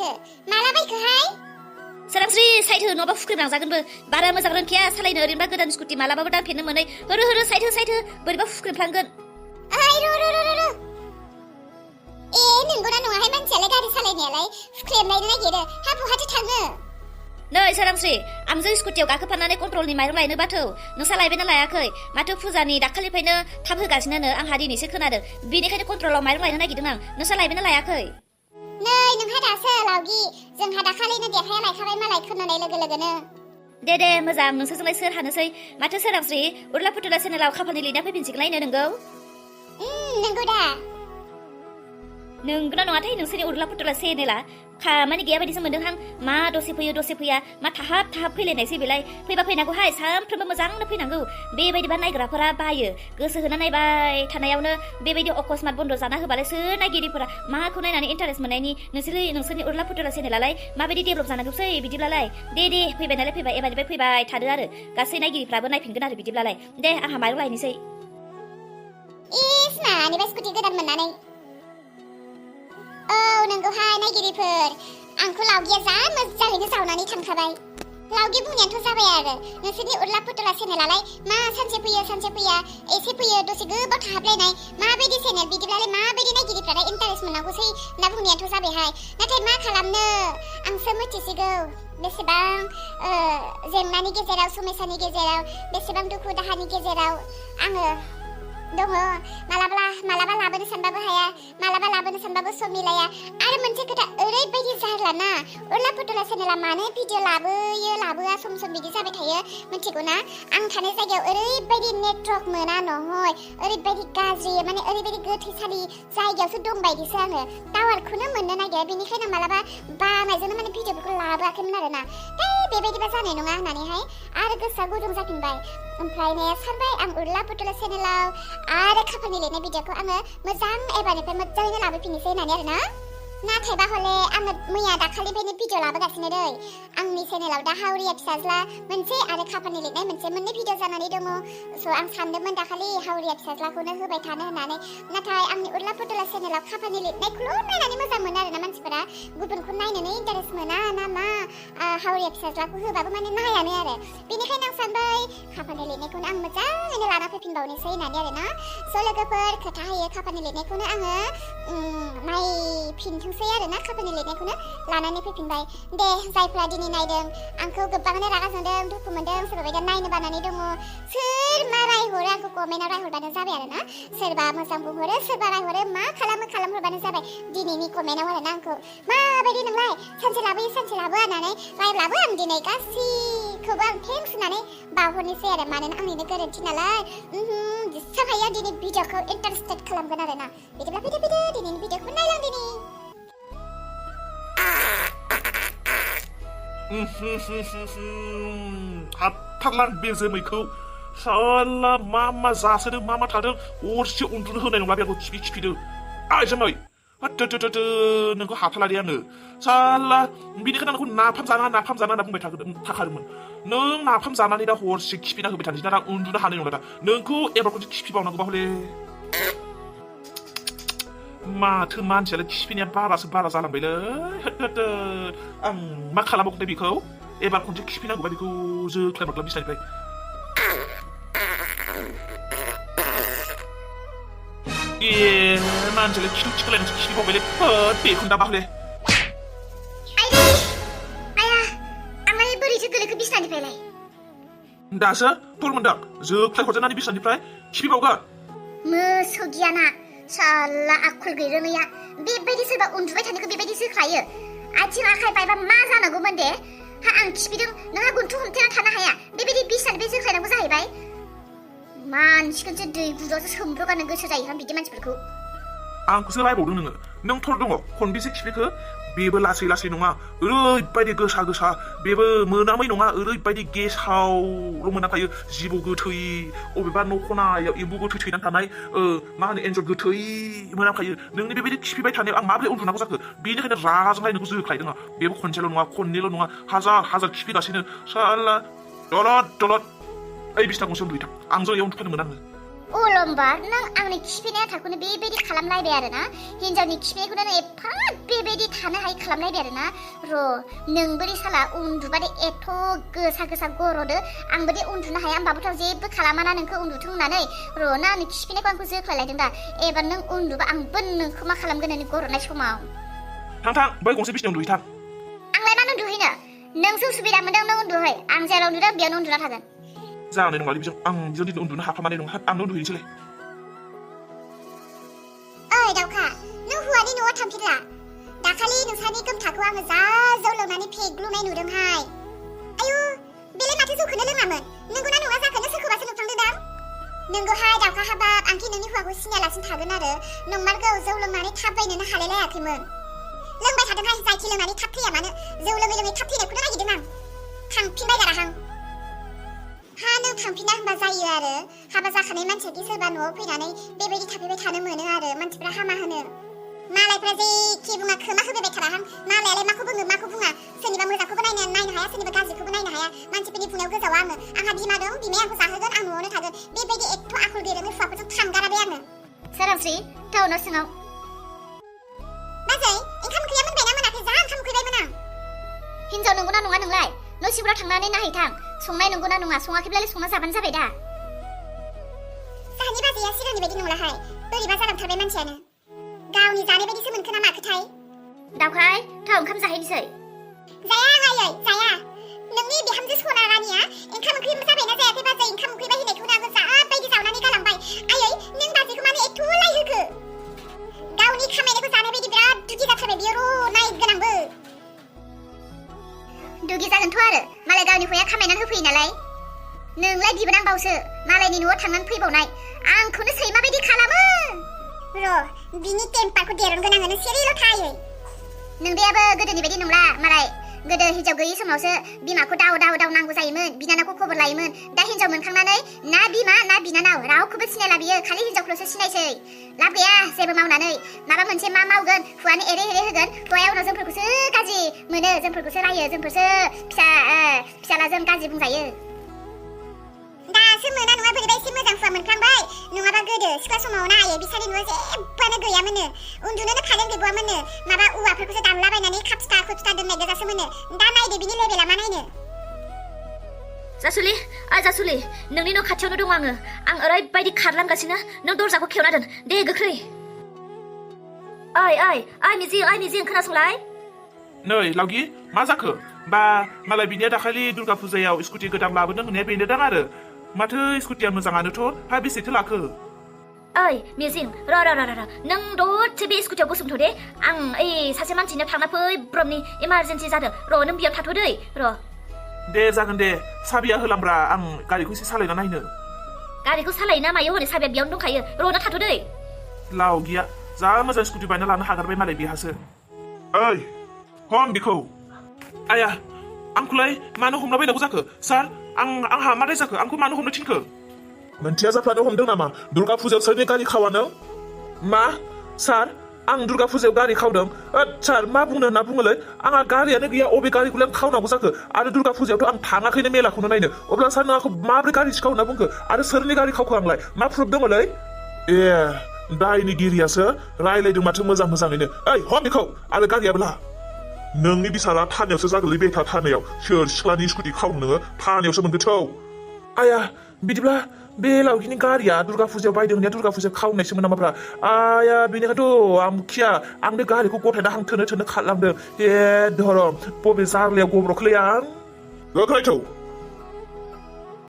बायखो माला बायखोहाय सोरांस्रि साइड हो नङाबा फुख्रेमलांजागोनबो बारा मोजां रोंखाया सालायनो ओरैनोबा गोदान स्कुटि मालाबाबो दानफेरनो मोनै होरो साइड हो बोरैबा फुख्रेमफ्लांगोन ओइ र ए नंगौना नङाहाय मानसियालाय गारि सालायनायालाय फुख्रेमलायनो नागिरो हा बहाथो थाङो नै सोरांस्रि आंजों स्कुटियाव गाखोफानानै कन्ट्रलनि माइरं लायनो बाथौ नोंसा लायबायना लायाखै माथो फुजानि दाखालिनिफ्रायनो थाब होगासिनो आंहा दिनैसो खोनादों बेनिखायनो कन्ट्रलाव माइरं लायनो नागिरदों आं नोंसा लायबायना लायाखै नै नोंहा दासो लावगि जोंहा दाखालिनो देखाया लायखाबाय मालाय खोनानाय लोगो लोगोनो दे मोजां नोंसोरजोंलाय सोर हानोसै माथो सोरांस्रि उर्ला फुथुला चेनेलाव खाफालनि लिरना फैफिनसिगोनलायनो नोंगौ नंगौ दा नोंगौना नङाथाय नोंसोरनि उर्ला फुथुला चेनेला खामानि गैया बायदिसो मोनदों आं मा दसे फैयो दसे फैया मा थाहाब फैलायनायसै बेलाय फैबा फैनांगौहाय सानफ्रोमबो मोजांनो फैनांगौ बेबायदिबा नायग्राफोरा बायो गोसो होना नायबाय थानायावनो बेबायदि अकस्मात बन्द जाना होबालाय सोर नायगिरिफोरा माखौ नायनानै इन्टारेस्ट मोननायनि नोंसोरनि उर्ला फुथुला चेनेलालाय माबायदि डेभेलप जानांगौसै बिदिब्लालाय दे फैबाय नालाय फैबाय एबारनिफ्राय फैबाय थादो आरो गासै नायगिरिफ्राबो नायफिनगोन आरो बिदिब्लालाय दे आंहा माइरं लायनोसै इस नानिबा स्कुटि गोदान मोननानै औ नंगौहाय नायगिरिफोर आंखौ लावगिया जा मोजाङैनो जावनानै थांखाबाय लावगि बुंनायाथ' जाबाय आरो नोंसोरनि उर्ला फुथुला चेनेलालाय मा सानसे फैया एसे फैयो दसे गोबाव थाहाबलायनाय माबायदि चेनेल बिदिब्लालाय माबायदि नायगिरिफ्रालाय इन्टारेस्ट मोननांगौसै होनना बुंनायाथ' जाबायहाय नाथाय मा खालामनो आंसो मिथिसिगौ बेसेबां जेंनानि गेजेराव समस्यानि गेजेराव बेसेबां दुखु दाहानि गेजेराव आङो दङ मालाबा लाबोनो सानबाबो हाया मालाबा लाबोनो सानबाबो सम मिलाया आरो मोनसे खोथा ओरैबायदि जारलाना उर्ला फुथुला चेनेला मानो भिडिअ लाबोआ सम बिदि जाबाय थायो मिथिगौ ना आं थानाय जायगायाव ओरैबायदि नेटवर्क मोना नहय ओरैबायदि गाज्रि माने ओरैबायदि गोथैसालि जायगायावसो दंबायदिसो आङो टावारखौनो मोननो नागिरा बेनिखायनो मालाबा बानायजोंनो माने भिडिअफोरखौ लाबोआखैमोन आरोना बेबायदिबा जानाय नङा होननानैहाय आरो गोसोआ गुदुं जाफिनबाय ओमफ्राय सानबाय आं उर्ला फुथुला चेनेलाव आरो खाफालनि लिरनाय भिडिअखौ आङो मोजां एबारनिफ्राय मोजाङैनो लाबोफिननोसै होननानै आरोना नाथायबा हले आङो मैया दाखालिनिफ्रायनो भिडिअ लाबोगासिनो दै आंनि चेनेलाव दा हावरिया फिसाज्ला मोनसे आरो खाफालनि लिरनाय मोनसे मोननै भिडिअ जानानै दङ स' आं सानदोंमोन दाखालि हावरिया फिसाज्लाखौनो होबाय थानो होननानै नाथाय आंनि उर्ला फुथुला चेनेलाव खाफालनि लिरनायखौल' नायनानै मोजां मोनो आरोना मानसिफोरा गुबुनखौ नायनानै इन्टारेस्ट मोना ना मा हावरिया फिसाज्लाखौ होबाबो माने नायानो आरो बेनिखायनो आं सानबाय खाफालनि लिरनायखौनो आं मोजाङैनो लाना फैफिनबावनोसै होननानै आरोना स' लोगोफोर खोथा होयो खाफालनि लिरनायखौनो आङो नायफिनथोंसै आरोना खाफालनि लिरनायखौनो लानानै फैफिनबाय दे जायफ्रा दिनै नायदों आंखौ गोबाङानो रागा जोंदों दुखु मोनदों सोरबा बायदिया नायनो बानानै दङ सोर मा रायहरो आंखौ कमेन्टआव रायहरबानो जाबाय आरोना सोरबा मोजां बुंहरो सोरबा रायहरो मा खालामहरबानो जाबाय दिनैनि कमेन्टआव आरोना आंखौ माबायदि नोंलाय सानसे लाबोआ होननानै रायब्लाबो आं दिनै गासैखौबो आं थेंक्स होननानै बावहरनोसै आरो मानोना आंनिनो गोरोन्थि नालाय जेसेबां दिनै भिडिअखौ इन्टारेस्टेड खालामगोन आरोना बिदिब्ला फैदो दिनैनि भिडिअखौ नायलां दिनै हाबथारलां बे जोमैखौ साला मा जासोदों मा थादों हरसे उन्दुनो होनाय नंला बेखौ खिफिदों आइ जोमै नोंखौ हाथालादे आङो साला बिनिखायनो आंखौ नाफाम जाना होनना बुंबाय थाखादोंमोन नों नाफाम जानानै दा हरसे खिफिना होबाय थानोसै दा उन्दुनो हानाय नंला दा नोंखौ एबार खनसे खिफिबावनांगौबा हले माथो मानसियालाय खिफिनाया बारा जालांबायलै आं मा खालामबावगोन बेखौ एबार खनसे खिफिनांगौबा बेखौ जोख्लायहरलां बिसिनानिफ्राय मानसियालाय खिथुलायनानैसो खिफिबावबायलै बेखौनो दा बाहले आंलाय बोरैथो गोलैखो बिसिनानिफ्रायलाय दासो थल मोनदां जोख्लायहरजानानै बिसिनानिफ्राय खिफिबावगोन मोसौ गियाना साला आखल गैरोङैया बेबायदि सोरबा उन्दुबाय थानायखौ बेबायदि जोख्लायो आथिं आखाइ बायबा मा जानांगौमोन दे हा आं खिफिदों नोंहा गन्थं हमथेना थानो हाया बेबायदि बिसिनानिफ्राय जोख्लायनांगौ जाहैबाय मानसिखौसो दै गुदुङावसो सोमब्रगानो गोसो जायोहां बिदि मानसिफोरखौ आंखौसो रायबावदों नों थर दङ खनबेसे खिफिखो बेबो लासै नङा ओरैबायदि गोसा बेबो मोनामै नङा ओरैबायदि गेसावल' मोनाखायो जिबौ गोथै अबेबा न' खनायाव एम्बु गोथै थैनानै थानाय मा होनो एन्जर गोथै मोनाखायो नोंनि बेबायदि खिफिबाय थानायाव आं माबोरै उन्दुनांगौ जाखो बेनिखायनो रागाजोंलाय नोंखौ जोख्लायदों आं बेबो खनसेल' नङा खननैल' नङा हाजार खिफिगासिनो साला दलद ओइ बिसिना गंसे उन्दुहैथां आंजों इयाव उन्दुफानो मोना आङो उलम्बा नों आंनि खिफिनाय आथाखौनो बेबायदि खालामलायबाय आरो ना हिनजावनि खिफिनायखौनो नों एफा बेबायदि थानो हायै खालामलायबाय आरो ना र' नोंबोदि साला उन्दुबादि एथ' गोसा गोसा गर'दो आंबोदि उन्दुनो हाया होमबाबोथ' जेबो खालामाना नोंखौ उन्दुथों होननानै र' ना आंनि खिफिनायखौ आंखौ जोख्लायलायदों दा एबार नों उन्दुबा आंबो नोंखौ मा खालामगोन नोंनि गर'नाय समाव थां बै गंसे बिसिनायाव उन्दुहै थां आंलाय मा उन्दुहैनो नोंसो उसुबिदा मोनदों नों उन्दुहै आं जेराव उन्दुदों बेयावनो उन्दुना थागोन जानाय नङालै बिजों आं बिजों दिनै उन्दुनो हाखामानाय नङा आंनो उन्दुहैनोसैलाय ओइ दाउखा नों हौवानि न'आव थांफिनला दाखालि नोंसानि गोमथाखौ आङो जा जौ लोंनानै फेग्लुनाय नुदोंहाय आयु बेलाय माथो जौखौनो लोङामोन नोंगौना नङा जाखोनो सोरखौबासो नुफ्लांदोंदां नोंगौहाय दाउखा हाबाब आंखि नोंनि हौवाखौ सिनायालासिनो थागोन आरो नंमारगौ जौ लोंनानै थाबायनोनो हालायलायाखैमोन लोंबाय थादोंहाय जायखि लोंनानै थाब थैया मानो जौ लोङै लोङै थाब थैनायखौनो नागिरदों आं थांफिनबाय गाराहां हा नों थांफिना होनबा जायो आरो हाबा जाखानाय मानसियादि सोरबा न'आव फैनानै बेबायदि थाफैबाय थानो मोनो आरो मानसिफ्रा हामा होनो मालायफ्रा जेखि बुङा खोमा होबाय थाराहां मालायालाय माखौ बुङो माखौ बुङा सोरनिबा मोजांखौबो नायनो हाया सोरनिबा गाज्रिखौबो नायनो हाया मानसिफोरनि बुंनायाव गोजावा आङो आंहा बिमा दं बिमाया आंखौ जाहोगोन आं न'आवनो थागोन बेबायदि एथ' आखल गैरोङै हौवाफोरजों थांगाराबाय आङो सोरांस्रि थाव न' सिङाव बाजै ओंखाम ओंख्रिया मोनबायना मोनाखै जा ओंखाम उखैबायमोन आं हिनजाव नंगौना नङा नोंलाय न' सिङाव थांनानै नायहैथां संनाय नंगौना नङा सङाखैब्लालाय संना जाबानो जाबाय दा जाहानि बाजैया सिगांनि बायदि नंलाहाय बोरैबा जालांथारबाय मानसियानो गावनि जानाय बायदिसो मोनखो ना माखोथाय दावखाय थाव ओंखाम जाहैनोसै जाया आङै जाया नोंनि बिहामजो सना रानिया ओंखाम ओंख्रि जाबायना जायाखै बाजै ओंखाम उखैबाय होननायखौनो आङो जा बायदि जावनानै गालांबाय आयै नों बाजैखौ मानो एथ' लाय होखो गावनि खामायनायखौ जानाय बायदि बिराद दुगि जाथारबाय बियो र' नायगोन आंबो दुगि जागोनथ' आरो मालाय गावनि हौवाया खामायनानै होफैयो नालाय नोंलाय बिबोनांबावसो मालायनि न'आव थांनानै फैबावनाय आंखौनो सैमा बायदि खालामो र' बिनि टेम्पारखौ देरनगोन आङो सिरिल' थायो नोंदायाबो गोदोनि बायदि नंला मालाय गोदो हिनजाव गैयि समावसो बिमाखौ दाव नांगौ जायोमोन बिनानावखौ खबर लायोमोन दा हिनजाव मोनखांनानै ना बिमा ना बिनानाव रावखौबो सिनायला बियो खालि हिनजावखौल'सो सिनायसै लाब गैया जेबो मावनानै माबा मोनसे मा मावगोन हौवानो एरे होगोन हौवाया उनाव जोंफोरखौसो गाज्रि मोनो जोंफोरखौसो रायो जोंफोरसो फिसालाजों गाज्रि बुंजायो दासो मोना नङा बोरैबा एसे मोजां हौवा मोनफ्लांबाय नङाबा गोदो सिख्ला समाव नायो बिसानि न'आव जेबोआनो गैयामोननो उन्दुनोनो फालें गैबावामोननो माबा औवाफोरखौसो दानलाबायनानै खापस्था दोननाय गोजासो मोनो दा नायदो बिनि लेभेला मा नायनो जासुलि नोंनि न' खाथियावनो दं आं ओरैबायदि खारलांगासिनो नों दरजाखौ खेवना दोन दे गोख्रै ओइ मिजिं खोनासंलाय नै लावगि मा जाखो बा मालाय बिनिया दाखालि दुर्गा फुजायाव स्कुटि गोदान लाबोदों होननाया बेनोदां आरो माथो स्कुटिया मोजाङानोथ' हा बेसेथो लाखो ओइ मिजिं र' नों दसे बे स्कुटियाव गसंथ' दे आं ओइ सासे मानसिनो थांना फैब्रबनि इमारजेन्सि जादों र' नों बेयाव थाथ' दै र' दे जागोन दे साबिया होलांब्रा आं गारिखौ एसे सालायना नायनो गारिखौ सालायना मायो हनै साबिया बेयावनो दंखायो र' नों थाथ' दै लावगिया जा मोजां स्कुटि बायना लानो हागारबाय मालाय बेहासो ओइ हम बिखौ आया आंखौलाय मानो हमलाबायनांगौ जाखो सार आंहा मारै जाखो आंखौ मानो हमनो थिनखो मोनथिया जाफ्लानो हमदों नामा दुर्गा फुजायाव सोरनि गारि खावानो मा सार आं दुर्गा फुजायाव गारि खावदों सार मा बुंनो होनना बुङोलै आंहा गारियानो गैया अबे गारिखौलाय आं खावनांगौ जाखो आरो दुर्गा फुजायावथ' आं थाङाखैनो मेलाखौनो नायनो अब्ला सार नों आंखौ माब्रै गारि सिखाव होनना बुंखो आरो सोरनि गारि खावखो आंलाय मा प्रुफ दङलै ए दायनिगिरियासो रायलायदों माथो मोजाङैनो ओइ हम बेखौ आरो गारियाबोला नोंनि बिसारा थानायावसो जागोनलै बेथा थानायाव सोर सिख्लानि स्कुटि खावनो नोङो थानायावसो मोनगोथौ आया बिदिब्ला बे लावगिनि गारिया दुर्गा फुजायाव बायदों होननाया दुर्गा फुजायाव खावनायसोमोन नामाब्रा आया बेनिखायथ' आं खिया आं बे गारिखौ गथायना हां थोनो खारलांदों ए धरम बबे जार्लायाव गब्र'खोलै आं गोख्रैथौ